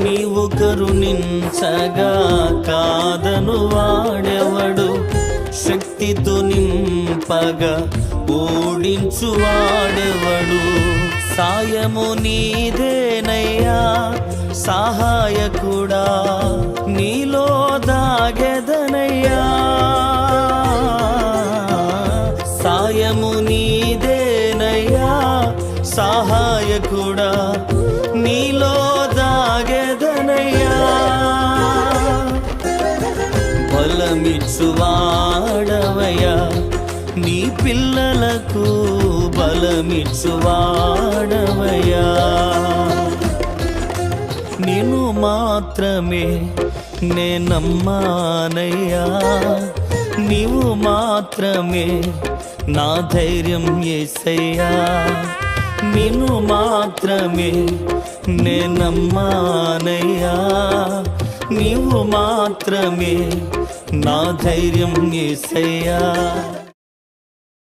నీవు కరుణించగా కాదను వాడెవడు, శక్తితో నింపగా ఓడించు వాడెవడు. సాయము నీదేనయ్యా సహాయకుడా, నీలో దాగెదనయ్యా. సాయము నీదేనయ్యా సహాయకుడా, నీలో దాగెదనయ్యా. బలమిచ్చువాడవయ్యా నీ పిల్లలకు, బలమిచ్చువాడవయ్యా. నిన్ను మాత్రమే నే నమ్మానయ్యా, నీవు మాత్రమే నా ధైర్యం యేసయ్యా. నిన్ను మాత్రమే నే నమ్మానయ్యా, నీవు మాత్రమే నా ధైర్యం యేసయ్యా.